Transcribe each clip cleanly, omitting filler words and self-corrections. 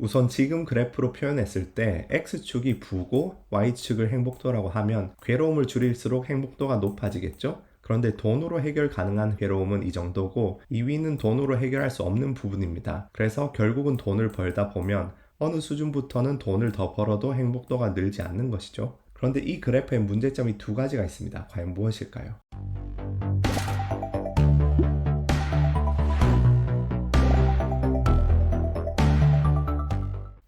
우선 지금 그래프로 표현했을 때 X축이 부고 Y축을 행복도라고 하면 괴로움을 줄일수록 행복도가 높아지겠죠? 그런데 돈으로 해결 가능한 괴로움은 이 정도고 2위는 돈으로 해결할 수 없는 부분입니다. 그래서 결국은 돈을 벌다 보면 어느 수준부터는 돈을 더 벌어도 행복도가 늘지 않는 것이죠. 그런데 이 그래프의 문제점이 두 가지가 있습니다. 과연 무엇일까요?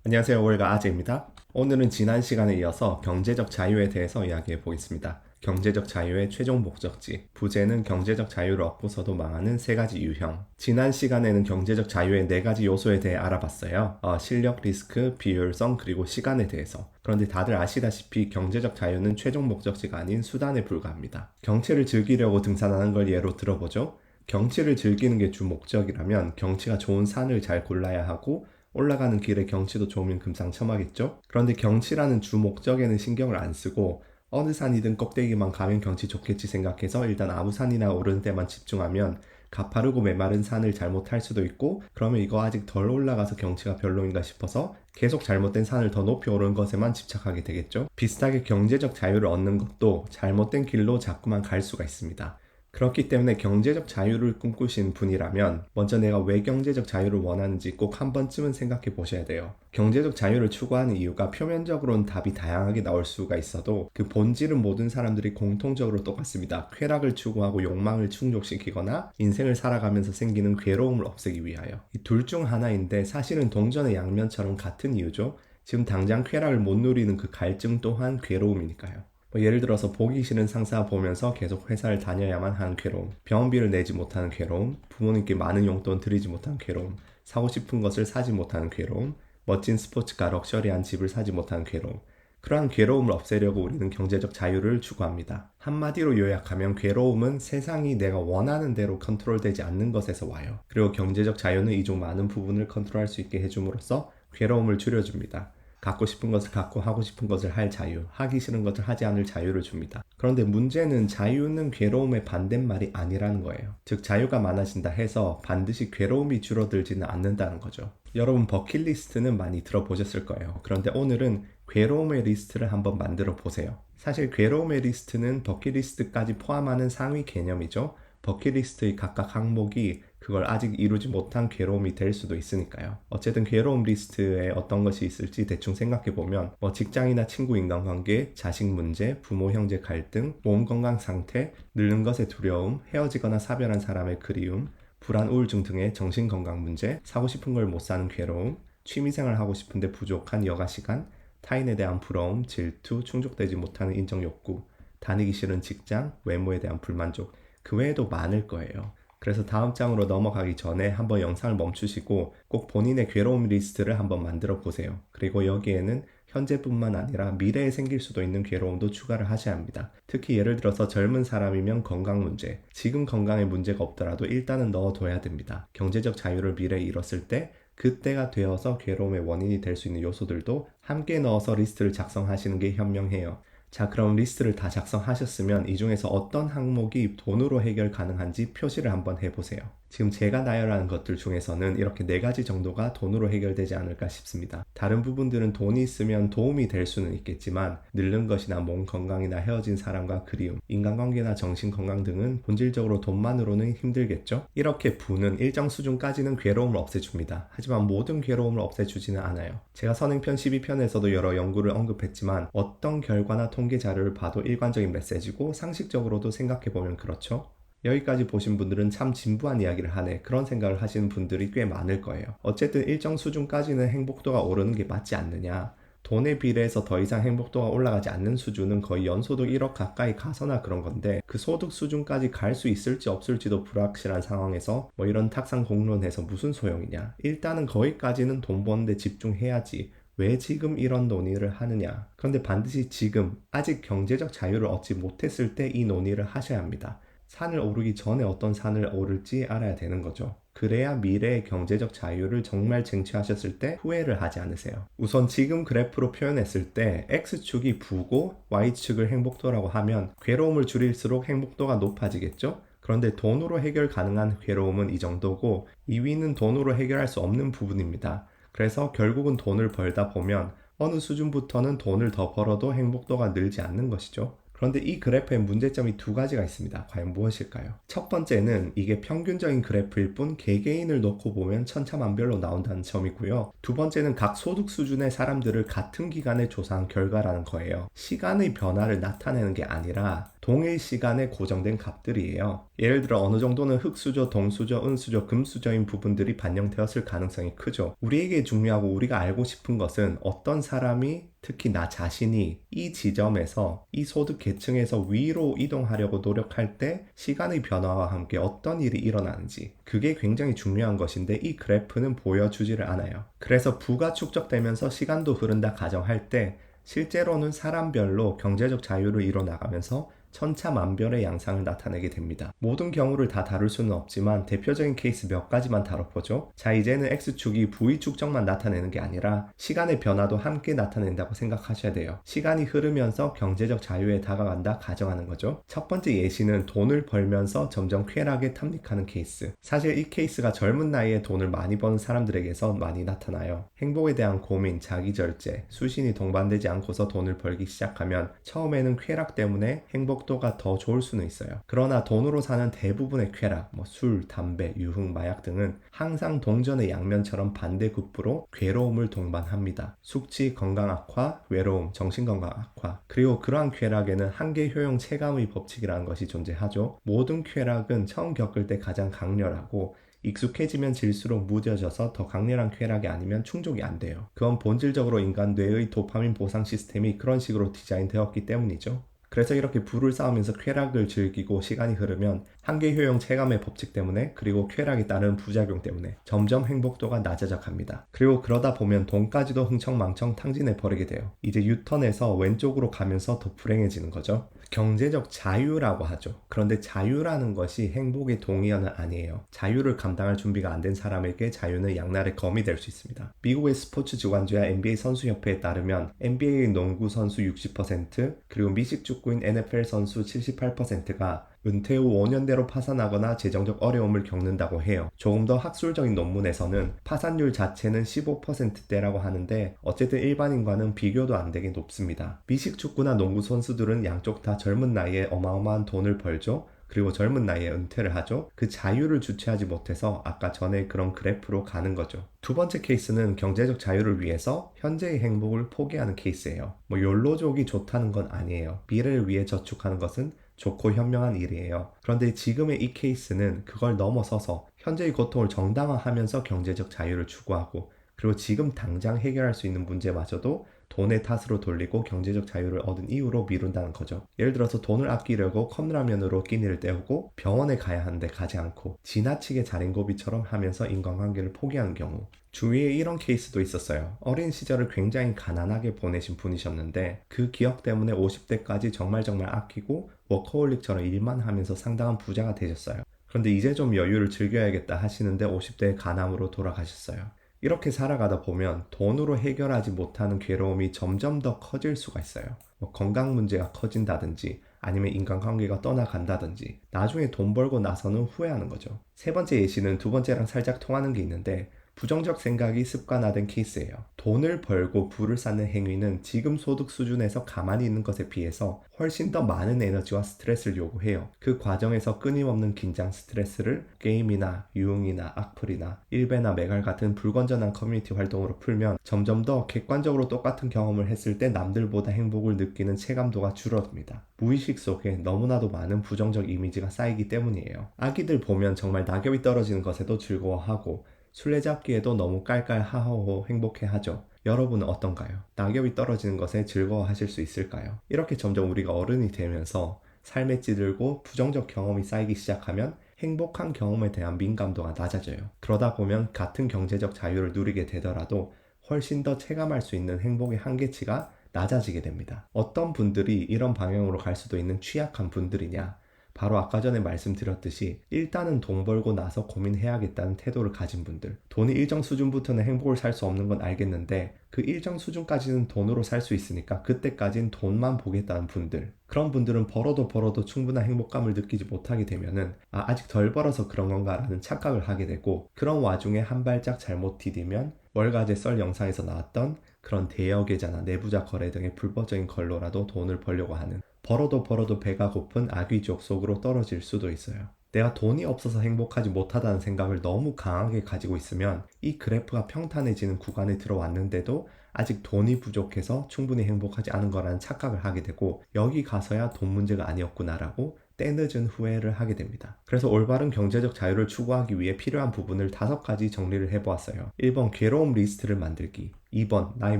안녕하세요. 월가 아재입니다. 오늘은 지난 시간에 이어서 경제적 자유에 대해서 이야기해 보겠습니다. 경제적 자유의 최종 목적지, 부제는 경제적 자유를 얻고서도 망하는 세 가지 유형. 지난 시간에는 경제적 자유의 네 가지 요소에 대해 알아봤어요. 실력, 리스크, 비효율성, 그리고 시간에 대해서. 그런데 다들 아시다시피 경제적 자유는 최종 목적지가 아닌 수단에 불과합니다. 경치를 즐기려고 등산하는 걸 예로 들어보죠. 경치를 즐기는 게 주 목적이라면 경치가 좋은 산을 잘 골라야 하고 올라가는 길에 경치도 좋으면 금상첨화겠죠? 그런데 경치라는 주 목적에는 신경을 안 쓰고 어느 산이든 꼭대기만 가면 경치 좋겠지 생각해서 일단 아무 산이나 오르는 데만 집중하면 가파르고 메마른 산을 잘못 탈 수도 있고 그러면 이거 아직 덜 올라가서 경치가 별로인가 싶어서 계속 잘못된 산을 더 높이 오르는 것에만 집착하게 되겠죠? 비슷하게 경제적 자유를 얻는 것도 잘못된 길로 자꾸만 갈 수가 있습니다. 그렇기 때문에 경제적 자유를 꿈꾸신 분이라면 먼저 내가 왜 경제적 자유를 원하는지 꼭 한 번쯤은 생각해 보셔야 돼요. 경제적 자유를 추구하는 이유가 표면적으로는 답이 다양하게 나올 수가 있어도 그 본질은 모든 사람들이 공통적으로 똑같습니다. 쾌락을 추구하고 욕망을 충족시키거나 인생을 살아가면서 생기는 괴로움을 없애기 위하여. 이 둘 중 하나인데 사실은 동전의 양면처럼 같은 이유죠. 지금 당장 쾌락을 못 누리는 그 갈증 또한 괴로움이니까요. 예를 들어서 보기 싫은 상사 보면서 계속 회사를 다녀야만 하는 괴로움, 병원비를 내지 못하는 괴로움, 부모님께 많은 용돈 드리지 못하는 괴로움, 사고 싶은 것을 사지 못하는 괴로움, 멋진 스포츠카, 럭셔리한 집을 사지 못하는 괴로움. 그러한 괴로움을 없애려고 우리는 경제적 자유를 추구합니다. 한마디로 요약하면 괴로움은 세상이 내가 원하는 대로 컨트롤되지 않는 것에서 와요. 그리고 경제적 자유는 이 중 많은 부분을 컨트롤할 수 있게 해줌으로써 괴로움을 줄여줍니다. 갖고 싶은 것을 갖고 하고 싶은 것을 할 자유, 하기 싫은 것을 하지 않을 자유를 줍니다. 그런데 문제는 자유는 괴로움의 반대말이 아니라는 거예요. 즉 자유가 많아진다 해서 반드시 괴로움이 줄어들지는 않는다는 거죠. 여러분 버킷리스트는 많이 들어보셨을 거예요. 그런데 오늘은 괴로움의 리스트를 한번 만들어 보세요. 사실 괴로움의 리스트는 버킷리스트까지 포함하는 상위 개념이죠. 버킷리스트의 각각 항목이 그걸 아직 이루지 못한 괴로움이 될 수도 있으니까요. 어쨌든 괴로움 리스트에 어떤 것이 있을지 대충 생각해보면 직장이나 친구 인간관계, 자식 문제, 부모 형제 갈등, 몸 건강 상태, 늙는 것의 두려움, 헤어지거나 사별한 사람의 그리움, 불안, 우울증 등의 정신건강 문제, 사고 싶은 걸 못 사는 괴로움, 취미생활 하고 싶은데 부족한 여가 시간, 타인에 대한 부러움, 질투, 충족되지 못하는 인정 욕구, 다니기 싫은 직장, 외모에 대한 불만족, 그 외에도 많을 거예요. 그래서 다음 장으로 넘어가기 전에 한번 영상을 멈추시고 꼭 본인의 괴로움 리스트를 한번 만들어 보세요. 그리고 여기에는 현재뿐만 아니라 미래에 생길 수도 있는 괴로움도 추가를 하셔야 합니다. 특히 예를 들어서 젊은 사람이면 건강 문제, 지금 건강에 문제가 없더라도 일단은 넣어둬야 됩니다. 경제적 자유를 미래에 잃었을 때 그때가 되어서 괴로움의 원인이 될 수 있는 요소들도 함께 넣어서 리스트를 작성하시는 게 현명해요. 자, 그럼 리스트를 다 작성하셨으면 이 중에서 어떤 항목이 돈으로 해결 가능한지 표시를 한번 해보세요. 지금 제가 나열하는 것들 중에서는 이렇게 네 가지 정도가 돈으로 해결되지 않을까 싶습니다. 다른 부분들은 돈이 있으면 도움이 될 수는 있겠지만 늙는 것이나 몸 건강이나 헤어진 사람과 그리움, 인간관계나 정신건강 등은 본질적으로 돈만으로는 힘들겠죠? 이렇게 부는 일정 수준까지는 괴로움을 없애줍니다. 하지만 모든 괴로움을 없애주지는 않아요. 제가 선행편 12편에서도 여러 연구를 언급했지만 어떤 결과나 통계 자료를 봐도 일관적인 메시지고 상식적으로도 생각해보면 그렇죠? 여기까지 보신 분들은 참 진부한 이야기를 하네, 그런 생각을 하시는 분들이 꽤 많을 거예요. 어쨌든 일정 수준까지는 행복도가 오르는 게 맞지 않느냐, 돈에 비례해서 더 이상 행복도가 올라가지 않는 수준은 거의 연소득 1억 가까이 가서나 그런 건데 그 소득 수준까지 갈 수 있을지 없을지도 불확실한 상황에서 이런 탁상 공론해서 무슨 소용이냐. 일단은 거기까지는 돈 버는데 집중해야지. 왜 지금 이런 논의를 하느냐. 그런데 반드시 지금 아직 경제적 자유를 얻지 못했을 때 이 논의를 하셔야 합니다. 산을 오르기 전에 어떤 산을 오를지 알아야 되는 거죠. 그래야 미래의 경제적 자유를 정말 쟁취하셨을 때 후회를 하지 않으세요. 우선 지금 그래프로 표현했을 때 X축이 부고 Y축을 행복도라고 하면 괴로움을 줄일수록 행복도가 높아지겠죠? 그런데 돈으로 해결 가능한 괴로움은 이 정도고 2위는 돈으로 해결할 수 없는 부분입니다. 그래서 결국은 돈을 벌다 보면 어느 수준부터는 돈을 더 벌어도 행복도가 늘지 않는 것이죠. 그런데 이 그래프의 문제점이 두 가지가 있습니다. 과연 무엇일까요? 첫 번째는 이게 평균적인 그래프일 뿐 개개인을 놓고 보면 천차만별로 나온다는 점이고요. 두 번째는 각 소득 수준의 사람들을 같은 기간에 조사한 결과라는 거예요. 시간의 변화를 나타내는 게 아니라 동일 시간에 고정된 값들이에요. 예를 들어 어느 정도는 흙수저, 동수저, 은수저, 금수저인 부분들이 반영되었을 가능성이 크죠. 우리에게 중요하고 우리가 알고 싶은 것은 어떤 사람이, 특히 나 자신이 이 지점에서 이 소득 계층에서 위로 이동하려고 노력할 때 시간의 변화와 함께 어떤 일이 일어나는지, 그게 굉장히 중요한 것인데 이 그래프는 보여주지를 않아요. 그래서 부가 축적되면서 시간도 흐른다 가정할 때 실제로는 사람별로 경제적 자유를 이뤄나가면서 천차만별의 양상을 나타내게 됩니다. 모든 경우를 다 다룰 수는 없지만 대표적인 케이스 몇 가지만 다뤄보죠. 자, 이제는 X축이 V축적만 나타내는 게 아니라 시간의 변화도 함께 나타낸다고 생각하셔야 돼요. 시간이 흐르면서 경제적 자유에 다가간다 가정하는 거죠. 첫 번째 예시는 돈을 벌면서 점점 쾌락에 탐닉하는 케이스. 사실 이 케이스가 젊은 나이에 돈을 많이 버는 사람들에게서 많이 나타나요. 행복에 대한 고민, 자기절제, 수신이 동반되지 않고서 돈을 벌기 시작하면 처음에는 쾌락 때문에 행복도가 더 좋을 수는 있어요. 그러나 돈으로 사는 대부분의 쾌락, 술, 담배, 유흥, 마약 등은 항상 동전의 양면처럼 반대급부로 괴로움을 동반합니다. 숙취, 건강 악화, 외로움, 정신건강 악화. 그리고 그러한 쾌락에는 한계 효용 체감의 법칙이라는 것이 존재하죠. 모든 쾌락은 처음 겪을 때 가장 강렬하고 익숙해지면 질수록 무뎌져서 더 강렬한 쾌락이 아니면 충족이 안 돼요. 그건 본질적으로 인간 뇌의 도파민 보상 시스템이 그런 식으로 디자인되었기 때문이죠. 그래서 이렇게 부를 쌓으면서 쾌락을 즐기고 시간이 흐르면 한계 효용 체감의 법칙 때문에, 그리고 쾌락이 따른 부작용 때문에 점점 행복도가 낮아져 갑니다. 그리고 그러다 보면 돈까지도 흥청망청 탕진해 버리게 돼요. 이제 유턴해서 왼쪽으로 가면서 더 불행해지는 거죠. 경제적 자유라고 하죠. 그런데 자유라는 것이 행복의 동의어는 아니에요. 자유를 감당할 준비가 안 된 사람에게 자유는 양날의 검이 될 수 있습니다. 미국의 스포츠 주관주야 NBA 선수협회에 따르면 NBA 농구 선수 60%, 그리고 미식 축구인 NFL 선수 78%가 은퇴 후 5년대로 파산하거나 재정적 어려움을 겪는다고 해요. 조금 더 학술적인 논문에서는 파산율 자체는 15%대라고 하는데 어쨌든 일반인과는 비교도 안 되게 높습니다. 미식 축구나 농구 선수들은 양쪽 다 젊은 나이에 어마어마한 돈을 벌죠. 그리고 젊은 나이에 은퇴를 하죠. 그 자유를 주체하지 못해서 아까 전에 그런 그래프로 가는 거죠. 두 번째 케이스는 경제적 자유를 위해서 현재의 행복을 포기하는 케이스예요. 욜로족이 좋다는 건 아니에요. 미래를 위해 저축하는 것은 좋고 현명한 일이에요. 그런데 지금의 이 케이스는 그걸 넘어서서 현재의 고통을 정당화하면서 경제적 자유를 추구하고, 그리고 지금 당장 해결할 수 있는 문제마저도 돈의 탓으로 돌리고 경제적 자유를 얻은 이유로 미룬다는 거죠. 예를 들어서 돈을 아끼려고 컵라면으로 끼니를 때우고 병원에 가야 하는데 가지 않고 지나치게 자린고비처럼 하면서 인간관계를 포기하는 경우. 주위에 이런 케이스도 있었어요. 어린 시절을 굉장히 가난하게 보내신 분이셨는데 그 기억 때문에 50대까지 정말 아끼고 워커홀릭처럼 일만 하면서 상당한 부자가 되셨어요. 그런데 이제 좀 여유를 즐겨야겠다 하시는데 50대의 간암으로 돌아가셨어요. 이렇게 살아가다 보면 돈으로 해결하지 못하는 괴로움이 점점 더 커질 수가 있어요. 건강 문제가 커진다든지 아니면 인간관계가 떠나간다든지 나중에 돈 벌고 나서는 후회하는 거죠. 세 번째 예시는 두 번째랑 살짝 통하는 게 있는데 부정적 생각이 습관화된 케이스예요. 돈을 벌고 부를 쌓는 행위는 지금 소득 수준에서 가만히 있는 것에 비해서 훨씬 더 많은 에너지와 스트레스를 요구해요. 그 과정에서 끊임없는 긴장 스트레스를 게임이나 유흥이나 악플이나 일베나 메갈 같은 불건전한 커뮤니티 활동으로 풀면 점점 더 객관적으로 똑같은 경험을 했을 때 남들보다 행복을 느끼는 체감도가 줄어듭니다. 무의식 속에 너무나도 많은 부정적 이미지가 쌓이기 때문이에요. 아기들 보면 정말 낙엽이 떨어지는 것에도 즐거워하고 술래잡기에도 너무 깔깔하하호 행복해하죠. 여러분은 어떤가요? 낙엽이 떨어지는 것에 즐거워하실 수 있을까요? 이렇게 점점 우리가 어른이 되면서 삶에 찌들고 부정적 경험이 쌓이기 시작하면 행복한 경험에 대한 민감도가 낮아져요. 그러다 보면 같은 경제적 자유를 누리게 되더라도 훨씬 더 체감할 수 있는 행복의 한계치가 낮아지게 됩니다. 어떤 분들이 이런 방향으로 갈 수도 있는 취약한 분들이냐? 바로 아까 전에 말씀드렸듯이 일단은 돈 벌고 나서 고민해야겠다는 태도를 가진 분들. 돈이 일정 수준부터는 행복을 살 수 없는 건 알겠는데 그 일정 수준까지는 돈으로 살 수 있으니까 그때까진 돈만 보겠다는 분들. 그런 분들은 벌어도 충분한 행복감을 느끼지 못하게 되면은 아직 덜 벌어서 그런 건가 라는 착각을 하게 되고, 그런 와중에 한 발짝 잘못 디디면 월가제 썰 영상에서 나왔던 그런 대여 계좌나 내부자 거래 등의 불법적인 걸로라도 돈을 벌려고 하는, 벌어도 배가 고픈 아귀족 속으로 떨어질 수도 있어요. 내가 돈이 없어서 행복하지 못하다는 생각을 너무 강하게 가지고 있으면 이 그래프가 평탄해지는 구간에 들어왔는데도 아직 돈이 부족해서 충분히 행복하지 않은 거라는 착각을 하게 되고, 여기 가서야 돈 문제가 아니었구나라고 때늦은 후회를 하게 됩니다. 그래서 올바른 경제적 자유를 추구하기 위해 필요한 부분을 5가지 정리를 해보았어요. 1번, 괴로움 리스트를 만들기. 2번, 나의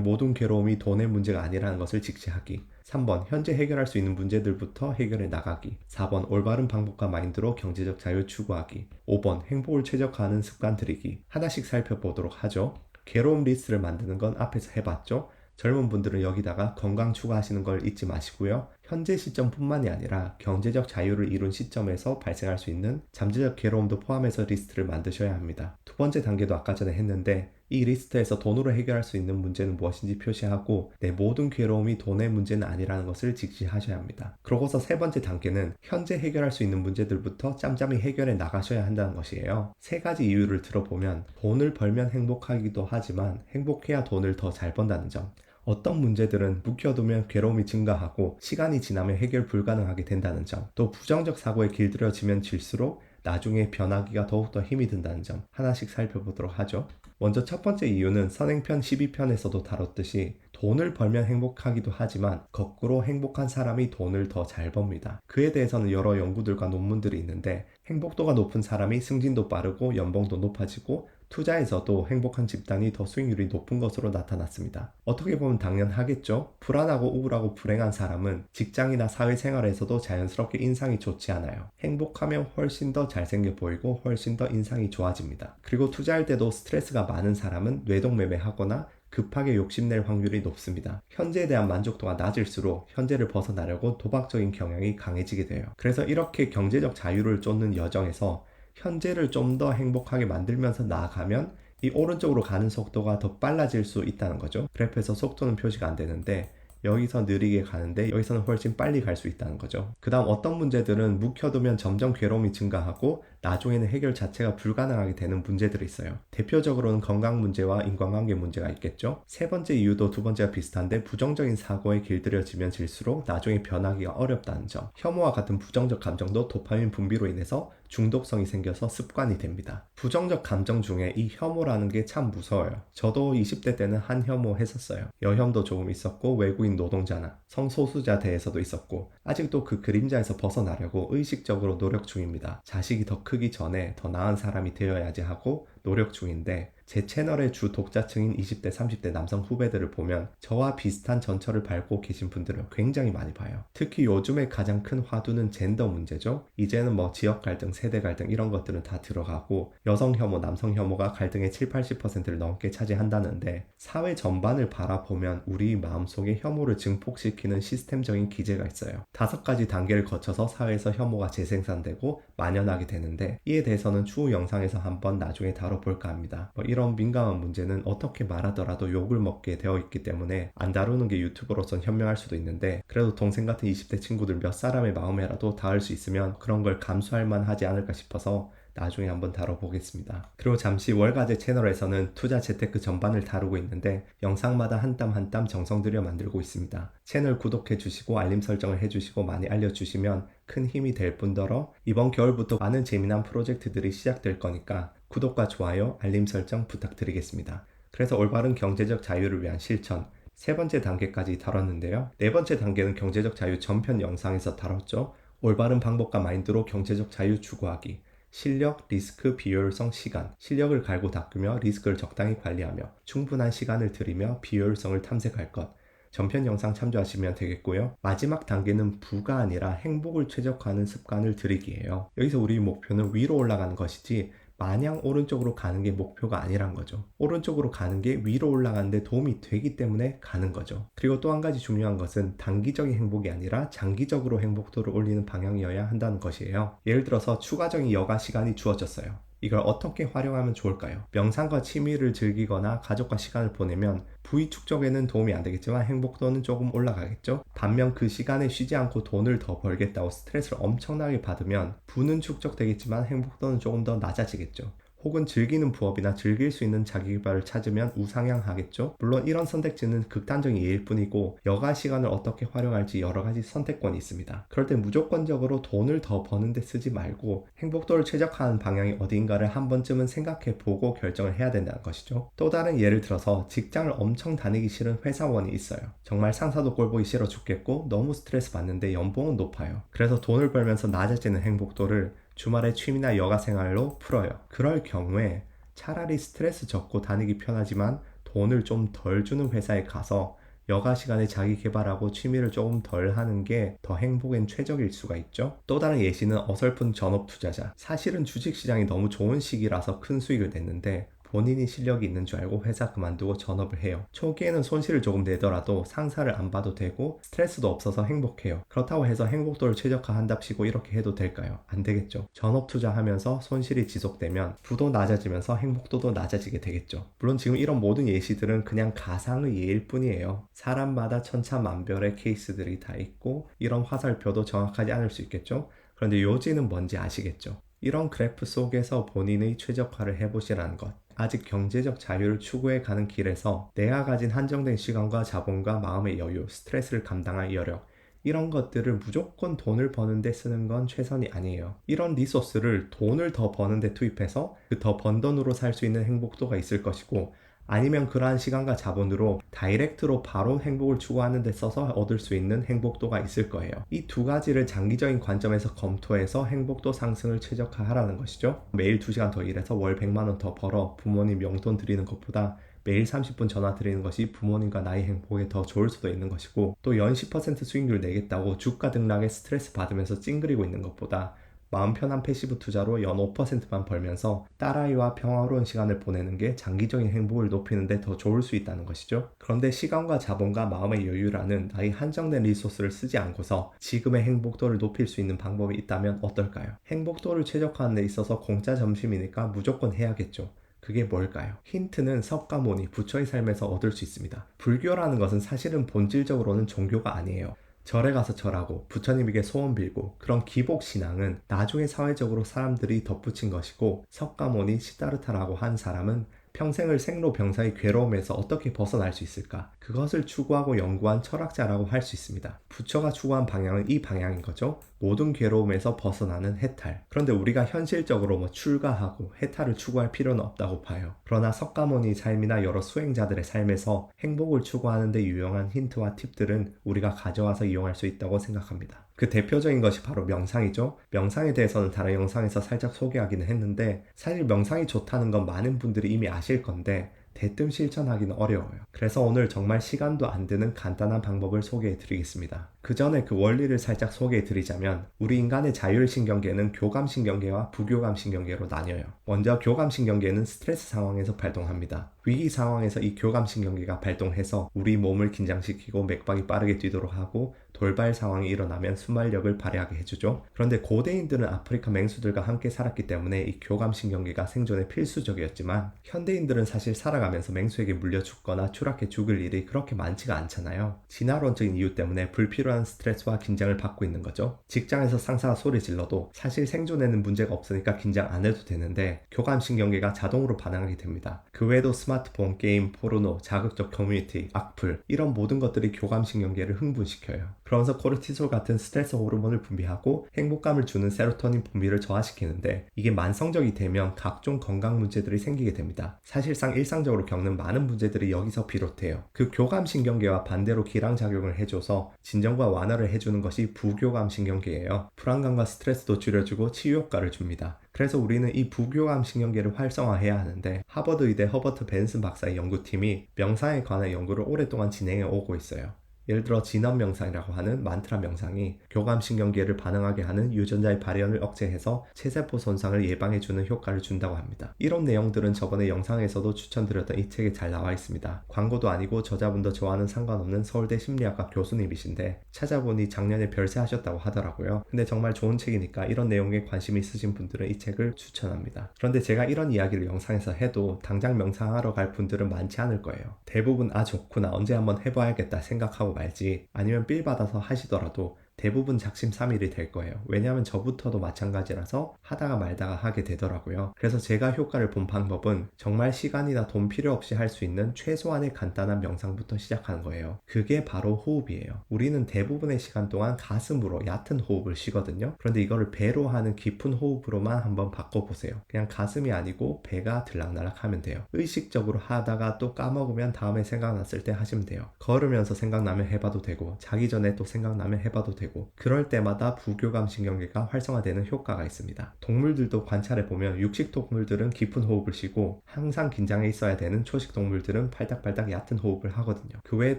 모든 괴로움이 돈의 문제가 아니라는 것을 직시하기. 3번, 현재 해결할 수 있는 문제들부터 해결해 나가기. 4번, 올바른 방법과 마인드로 경제적 자유 추구하기. 5번, 행복을 최적화하는 습관 들이기. 하나씩 살펴보도록 하죠. 괴로움 리스트를 만드는 건 앞에서 해봤죠. 젊은 분들은 여기다가 건강 추가하시는 걸 잊지 마시고요. 현재 시점뿐만이 아니라 경제적 자유를 이룬 시점에서 발생할 수 있는 잠재적 괴로움도 포함해서 리스트를 만드셔야 합니다. 두 번째 단계도 아까 전에 했는데, 이 리스트에서 돈으로 해결할 수 있는 문제는 무엇인지 표시하고 내 모든 괴로움이 돈의 문제는 아니라는 것을 직시하셔야 합니다. 그러고서 세 번째 단계는 현재 해결할 수 있는 문제들부터 짬짬이 해결해 나가셔야 한다는 것이에요. 3가지 이유를 들어보면 돈을 벌면 행복하기도 하지만 행복해야 돈을 더 잘 번다는 점, 어떤 문제들은 묵혀두면 괴로움이 증가하고 시간이 지나면 해결 불가능하게 된다는 점, 또 부정적 사고에 길들여지면 질수록 나중에 변하기가 더욱더 힘이 든다는 점, 하나씩 살펴보도록 하죠. 먼저 첫 번째 이유는 선행편 12편에서도 다뤘듯이 돈을 벌면 행복하기도 하지만 거꾸로 행복한 사람이 돈을 더 잘 법니다. 그에 대해서는 여러 연구들과 논문들이 있는데, 행복도가 높은 사람이 승진도 빠르고 연봉도 높아지고 투자에서도 행복한 집단이 더 수익률이 높은 것으로 나타났습니다. 어떻게 보면 당연하겠죠? 불안하고 우울하고 불행한 사람은 직장이나 사회생활에서도 자연스럽게 인상이 좋지 않아요. 행복하면 훨씬 더 잘생겨 보이고 훨씬 더 인상이 좋아집니다. 그리고 투자할 때도 스트레스가 많은 사람은 뇌동매매하거나 급하게 욕심낼 확률이 높습니다. 현재에 대한 만족도가 낮을수록 현재를 벗어나려고 도박적인 경향이 강해지게 돼요. 그래서 이렇게 경제적 자유를 쫓는 여정에서 현재를 좀 더 행복하게 만들면서 나아가면 이 오른쪽으로 가는 속도가 더 빨라질 수 있다는 거죠. 그래프에서 속도는 표시가 안 되는데 여기서 느리게 가는데 여기서는 훨씬 빨리 갈 수 있다는 거죠. 그 다음 어떤 문제들은 묵혀두면 점점 괴로움이 증가하고 나중에는 해결 자체가 불가능하게 되는 문제들이 있어요. 대표적으로는 건강 문제와 인간관계 문제가 있겠죠. 세 번째 이유도 두 번째와 비슷한데, 부정적인 사고에 길들여지면 질수록 나중에 변하기가 어렵다는 점. 혐오와 같은 부정적 감정도 도파민 분비로 인해서 중독성이 생겨서 습관이 됩니다. 부정적 감정 중에 이 혐오라는 게 참 무서워요. 저도 20대 때는 한혐오 했었어요. 여혐도 조금 있었고 외국인 노동자나 성소수자 대해서도 있었고, 아직도 그 그림자에서 벗어나려고 의식적으로 노력 중입니다. 자식이 더 크기 전에 더 나은 사람이 되어야지 하고 노력 중인데, 제 채널의 주 독자층인 20대, 30대 남성 후배들을 보면 저와 비슷한 전철을 밟고 계신 분들을 굉장히 많이 봐요. 특히 요즘에 가장 큰 화두는 젠더 문제죠. 이제는 뭐 지역 갈등, 세대 갈등 이런 것들은 다 들어가고 여성 혐오, 남성 혐오가 갈등의 7, 80%를 넘게 차지한다는데, 사회 전반을 바라보면 우리 마음속에 혐오를 증폭시키는 시스템적인 기제가 있어요. 5가지 단계를 거쳐서 사회에서 혐오가 재생산되고 만연하게 되는데, 이에 대해서는 추후 영상에서 한번 나중에 다뤄볼까 합니다. 이런 민감한 문제는 어떻게 말하더라도 욕을 먹게 되어 있기 때문에 안 다루는 게 유튜버로선 현명할 수도 있는데, 그래도 동생 같은 20대 친구들 몇 사람의 마음에라도 닿을 수 있으면 그런 걸 감수할 만하지 않을까 싶어서 나중에 한번 다뤄보겠습니다. 그리고 잠시 월가제 채널에서는 투자 재테크 전반을 다루고 있는데 영상마다 한 땀 한 땀 정성 들여 만들고 있습니다. 채널 구독해 주시고 알림 설정을 해주시고 많이 알려주시면 큰 힘이 될 뿐더러 이번 겨울부터 많은 재미난 프로젝트들이 시작될 거니까 구독과 좋아요, 알림 설정 부탁드리겠습니다. 그래서 올바른 경제적 자유를 위한 실천, 3번째 단계까지 다뤘는데요. 4번째 단계는 경제적 자유 전편 영상에서 다뤘죠. 올바른 방법과 마인드로 경제적 자유 추구하기. 실력, 리스크, 비효율성, 시간. 실력을 갈고 닦으며 리스크를 적당히 관리하며 충분한 시간을 들이며 비효율성을 탐색할 것. 전편 영상 참조하시면 되겠고요. 마지막 단계는 부가 아니라 행복을 최적화하는 습관을 들이기예요. 여기서 우리 목표는 위로 올라가는 것이지 마냥 오른쪽으로 가는 게 목표가 아니란 거죠. 오른쪽으로 가는 게 위로 올라가는 데 도움이 되기 때문에 가는 거죠. 그리고 또 한 가지 중요한 것은 단기적인 행복이 아니라 장기적으로 행복도를 올리는 방향이어야 한다는 것이에요. 예를 들어서 추가적인 여가 시간이 주어졌어요. 이걸 어떻게 활용하면 좋을까요? 명상과 취미를 즐기거나 가족과 시간을 보내면 부위 축적에는 도움이 안 되겠지만 행복도는 조금 올라가겠죠? 반면 그 시간에 쉬지 않고 돈을 더 벌겠다고 스트레스를 엄청나게 받으면 부는 축적되겠지만 행복도는 조금 더 낮아지겠죠. 혹은 즐기는 부업이나 즐길 수 있는 자기계발을 찾으면 우상향하겠죠. 물론 이런 선택지는 극단적인 예일 뿐이고 여가 시간을 어떻게 활용할지 여러 가지 선택권이 있습니다. 그럴 때 무조건적으로 돈을 더 버는 데 쓰지 말고 행복도를 최적화하는 방향이 어딘가를 한 번쯤은 생각해 보고 결정을 해야 된다는 것이죠. 또 다른 예를 들어서 직장을 엄청 다니기 싫은 회사원이 있어요. 정말 상사도 꼴보기 싫어 죽겠고 너무 스트레스 받는데 연봉은 높아요. 그래서 돈을 벌면서 낮아지는 행복도를 주말에 취미나 여가 생활로 풀어요. 그럴 경우에 차라리 스트레스 적고 다니기 편하지만 돈을 좀 덜 주는 회사에 가서 여가 시간에 자기 개발하고 취미를 조금 덜 하는 게 더 행복엔 최적일 수가 있죠. 또 다른 예시는 어설픈 전업 투자자. 사실은 주식시장이 너무 좋은 시기라서 큰 수익을 냈는데 본인이 실력이 있는 줄 알고 회사 그만두고 전업을 해요. 초기에는 손실을 조금 내더라도 상사를 안 봐도 되고 스트레스도 없어서 행복해요. 그렇다고 해서 행복도를 최적화한답시고 이렇게 해도 될까요? 안 되겠죠. 전업 투자하면서 손실이 지속되면 부도 낮아지면서 행복도도 낮아지게 되겠죠. 물론 지금 이런 모든 예시들은 그냥 가상의 예일 뿐이에요. 사람마다 천차만별의 케이스들이 다 있고 이런 화살표도 정확하지 않을 수 있겠죠. 그런데 요지는 뭔지 아시겠죠? 이런 그래프 속에서 본인의 최적화를 해보시라는 것. 아직 경제적 자유를 추구해 가는 길에서 내가 가진 한정된 시간과 자본과 마음의 여유, 스트레스를 감당할 여력, 이런 것들을 무조건 돈을 버는데 쓰는 건 최선이 아니에요. 이런 리소스를 돈을 더 버는데 투입해서 그 더 번 돈으로 살 수 있는 행복도가 있을 것이고, 아니면 그러한 시간과 자본으로 다이렉트로 바로 행복을 추구하는 데 써서 얻을 수 있는 행복도가 있을 거예요. 이 두 가지를 장기적인 관점에서 검토해서 행복도 상승을 최적화하라는 것이죠. 매일 2시간 더 일해서 월 100만 원 더 벌어 부모님 용돈 드리는 것보다 매일 30분 전화 드리는 것이 부모님과 나의 행복에 더 좋을 수도 있는 것이고, 또 연 10% 수익률 내겠다고 주가 등락에 스트레스 받으면서 찡그리고 있는 것보다 마음 편한 패시브 투자로 연 5%만 벌면서 딸아이와 평화로운 시간을 보내는 게 장기적인 행복을 높이는 데 더 좋을 수 있다는 것이죠. 그런데 시간과 자본과 마음의 여유라는 나의 한정된 리소스를 쓰지 않고서 지금의 행복도를 높일 수 있는 방법이 있다면 어떨까요? 행복도를 최적화하는 데 있어서 공짜 점심이니까 무조건 해야겠죠. 그게 뭘까요? 힌트는 석가모니, 부처의 삶에서 얻을 수 있습니다. 불교라는 것은 사실은 본질적으로는 종교가 아니에요. 절에 가서 절하고 부처님에게 소원 빌고 그런 기복 신앙은 나중에 사회적으로 사람들이 덧붙인 것이고, 석가모니 시다르타라고 한 사람은 평생을 생로병사의 괴로움에서 어떻게 벗어날 수 있을까? 그것을 추구하고 연구한 철학자라고 할 수 있습니다. 부처가 추구한 방향은 이 방향인 거죠. 모든 괴로움에서 벗어나는 해탈. 그런데 우리가 현실적으로 출가하고 해탈을 추구할 필요는 없다고 봐요. 그러나 석가모니 삶이나 여러 수행자들의 삶에서 행복을 추구하는 데 유용한 힌트와 팁들은 우리가 가져와서 이용할 수 있다고 생각합니다. 그 대표적인 것이 바로 명상이죠. 명상에 대해서는 다른 영상에서 살짝 소개하기는 했는데, 사실 명상이 좋다는 건 많은 분들이 이미 아실 건데 대뜸 실천하기는 어려워요. 그래서 오늘 정말 시간도 안 드는 간단한 방법을 소개해 드리겠습니다. 그 전에 그 원리를 살짝 소개해 드리자면, 우리 인간의 자율신경계는 교감신경계와 부교감신경계로 나뉘어요. 먼저 교감신경계는 스트레스 상황에서 발동합니다. 위기 상황에서 이 교감신경계가 발동해서 우리 몸을 긴장시키고 맥박이 빠르게 뛰도록 하고, 돌발 상황이 일어나면 순발력을 발휘하게 해주죠. 그런데 고대인들은 아프리카 맹수들과 함께 살았기 때문에 이 교감신경계가 생존에 필수적이었지만, 현대인들은 사실 살아가면서 맹수에게 물려 죽거나 추락해 죽을 일이 그렇게 많지가 않잖아요. 진화론적인 이유 때문에 불필요한 스트레스와 긴장을 받고 있는 거죠. 직장에서 상사가 소리 질러도 사실 생존에는 문제가 없으니까 긴장 안 해도 되는데 교감신경계가 자동으로 반응하게 됩니다. 그 외에도 스마트폰, 게임, 포르노, 자극적 커뮤니티, 악플, 이런 모든 것들이 교감신경계를 흥분시켜요. 그러면서 코르티솔 같은 스트레스 호르몬을 분비하고 행복감을 주는 세로토닌 분비를 저하시키는데, 이게 만성적이 되면 각종 건강 문제들이 생기게 됩니다. 사실상 일상적으로 겪는 많은 문제들이 여기서 비롯해요. 그 교감신경계와 반대로 기량작용을 해줘서 진정과 완화를 해주는 것이 부교감신경계예요. 불안감과 스트레스도 줄여주고 치유효과를 줍니다. 그래서 우리는 이 부교감신경계를 활성화해야 하는데, 하버드 의대 허버트 벤슨 박사의 연구팀이 명상에 관한 연구를 오랫동안 진행해 오고 있어요. 예를 들어 진원 명상이라고 하는 만트라 명상이 교감신경계를 반응하게 하는 유전자의 발현을 억제해서 체세포 손상을 예방해주는 효과를 준다고 합니다. 이런 내용들은 저번에 영상에서도 추천드렸던 이 책에 잘 나와 있습니다. 광고도 아니고 저자분도 저와는 상관없는 서울대 심리학과 교수님이신데 찾아보니 작년에 별세하셨다고 하더라고요. 근데 정말 좋은 책이니까 이런 내용에 관심 있으신 분들은 이 책을 추천합니다. 그런데 제가 이런 이야기를 영상에서 해도 당장 명상하러 갈 분들은 많지 않을 거예요. 대부분 좋구나, 언제 한번 해봐야겠다 생각하고 말지, 아니면 빌 받아서 하시더라도 대부분 작심삼일이 될 거예요. 왜냐하면 저부터도 마찬가지라서 하다가 말다가 하게 되더라고요. 그래서 제가 효과를 본 방법은 정말 시간이나 돈 필요 없이 할 수 있는 최소한의 간단한 명상부터 시작하는 거예요. 그게 바로 호흡이에요. 우리는 대부분의 시간 동안 가슴으로 얕은 호흡을 쉬거든요. 그런데 이거를 배로 하는 깊은 호흡으로만 한번 바꿔보세요. 그냥 가슴이 아니고 배가 들락날락 하면 돼요. 의식적으로 하다가 또 까먹으면 다음에 생각났을 때 하시면 돼요. 걸으면서 생각나면 해봐도 되고, 자기 전에 또 생각나면 해봐도 되고, 그럴 때마다 부교감 신경계가 활성화되는 효과가 있습니다. 동물들도 관찰해보면 육식 동물들은 깊은 호흡을 쉬고, 항상 긴장해 있어야 되는 초식 동물들은 팔딱팔딱 얕은 호흡을 하거든요. 그 외에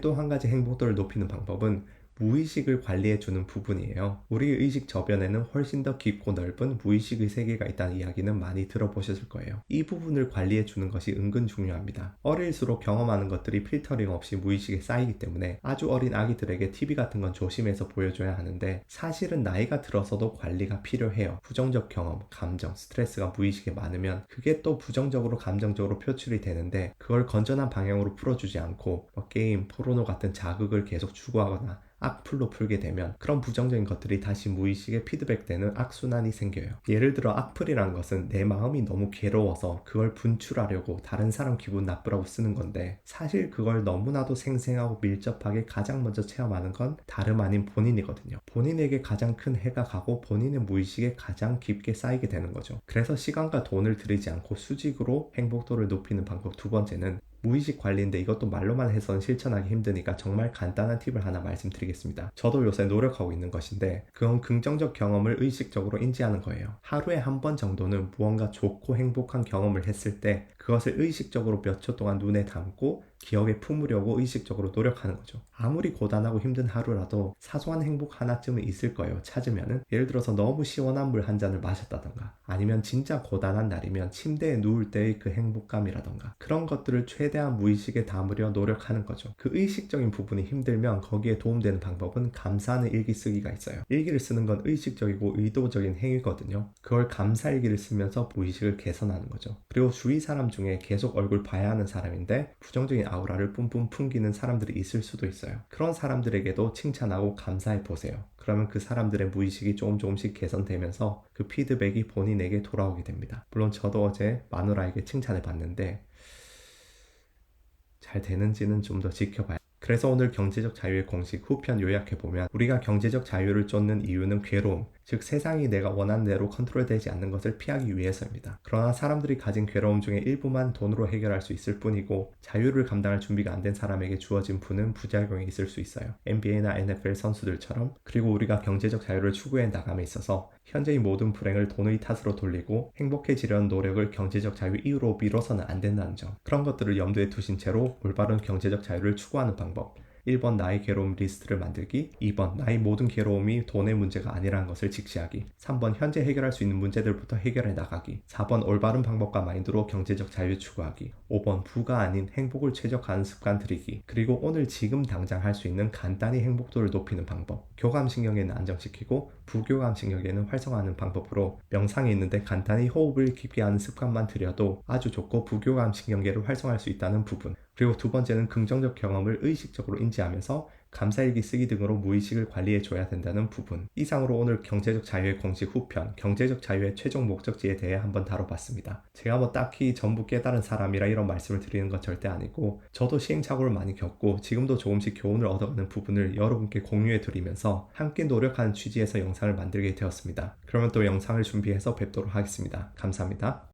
또 한 가지 행복도를 높이는 방법은 무의식을 관리해주는 부분이에요. 우리 의식 저변에는 훨씬 더 깊고 넓은 무의식의 세계가 있다는 이야기는 많이 들어보셨을 거예요. 이 부분을 관리해주는 것이 은근 중요합니다. 어릴수록 경험하는 것들이 필터링 없이 무의식에 쌓이기 때문에 아주 어린 아기들에게 TV 같은 건 조심해서 보여줘야 하는데, 사실은 나이가 들어서도 관리가 필요해요. 부정적 경험, 감정, 스트레스가 무의식에 많으면 그게 또 부정적으로 감정적으로 표출이 되는데, 그걸 건전한 방향으로 풀어주지 않고 게임, 포르노 같은 자극을 계속 추구하거나 악플로 풀게 되면 그런 부정적인 것들이 다시 무의식에 피드백되는 악순환이 생겨요. 예를 들어 악플이라는 것은 내 마음이 너무 괴로워서 그걸 분출하려고 다른 사람 기분 나쁘라고 쓰는 건데, 사실 그걸 너무나도 생생하고 밀접하게 가장 먼저 체험하는 건 다름 아닌 본인이거든요. 본인에게 가장 큰 해가 가고 본인의 무의식에 가장 깊게 쌓이게 되는 거죠. 그래서 시간과 돈을 들이지 않고 수직으로 행복도를 높이는 방법 두 번째는 무의식 관리인데, 이것도 말로만 해서는 실천하기 힘드니까 정말 간단한 팁을 하나 말씀드리겠습니다. 저도 요새 노력하고 있는 것인데, 그건 긍정적 경험을 의식적으로 인지하는 거예요. 하루에 한 번 정도는 무언가 좋고 행복한 경험을 했을 때 그것을 의식적으로 몇 초 동안 눈에 담고 기억에 품으려고 의식적으로 노력하는 거죠. 아무리 고단하고 힘든 하루라도 사소한 행복 하나쯤은 있을 거예요. 찾으면은. 예를 들어서 너무 시원한 물 한 잔을 마셨다던가, 아니면 진짜 고단한 날이면 침대에 누울 때의 그 행복감이라던가, 그런 것들을 최대한 무의식에 담으려 노력하는 거죠. 그 의식적인 부분이 힘들면 거기에 도움되는 방법은 감사하는 일기 쓰기가 있어요. 일기를 쓰는 건 의식적이고 의도적인 행위거든요. 그걸 감사일기를 쓰면서 무의식을 개선하는 거죠. 그리고 주위 사람 중에 계속 얼굴 봐야 하는 사람인데 부정적인 아우라를 뿜뿜 풍기는 사람들이 있을 수도 있어요. 그런 사람들에게도 칭찬하고 감사해 보세요. 그러면 그 사람들의 무의식이 조금씩 개선되면서 그 피드백이 본인에게 돌아오게 됩니다. 물론 저도 어제 마누라에게 칭찬해 봤는데 잘 되는지는 좀 더 지켜봐야. 그래서 오늘 경제적 자유의 공식 후편 요약해보면, 우리가 경제적 자유를 쫓는 이유는 괴로움, 즉 세상이 내가 원하는 대로 컨트롤되지 않는 것을 피하기 위해서입니다. 그러나 사람들이 가진 괴로움 중에 일부만 돈으로 해결할 수 있을 뿐이고, 자유를 감당할 준비가 안 된 사람에게 주어진 부는 부작용이 있을 수 있어요. NBA나 NFL 선수들처럼. 그리고 우리가 경제적 자유를 추구해 나감에 있어서 현재의 모든 불행을 돈의 탓으로 돌리고 행복해지려는 노력을 경제적 자유 이유로 미뤄서는 안 된다는 점, 그런 것들을 염두에 두신 채로 올바른 경제적 자유를 추구하는 방법, 1번 나의 괴로움 리스트를 만들기, 2번 나의 모든 괴로움이 돈의 문제가 아니라는 것을 직시하기, 3번 현재 해결할 수 있는 문제들부터 해결해 나가기, 4번 올바른 방법과 마인드로 경제적 자유 추구하기, 5번 부가 아닌 행복을 최적화하는 습관 들이기, 그리고 오늘 지금 당장 할 수 있는 간단히 행복도를 높이는 방법, 교감신경계는 안정시키고 부교감신경계는 활성화하는 방법으로 명상에 있는데 간단히 호흡을 깊게 하는 습관만 들여도 아주 좋고 부교감신경계를 활성화할 수 있다는 부분, 그리고 두 번째는 긍정적 경험을 의식적으로 인지하면서 감사일기 쓰기 등으로 무의식을 관리해 줘야 된다는 부분. 이상으로 오늘 경제적 자유의 공식 후편, 경제적 자유의 최종 목적지에 대해 한번 다뤄봤습니다. 제가 뭐 딱히 전부 깨달은 사람이라 이런 말씀을 드리는 건 절대 아니고, 저도 시행착오를 많이 겪고 지금도 조금씩 교훈을 얻어가는 부분을 여러분께 공유해 드리면서 함께 노력하는 취지에서 영상을 만들게 되었습니다. 그러면 또 영상을 준비해서 뵙도록 하겠습니다. 감사합니다.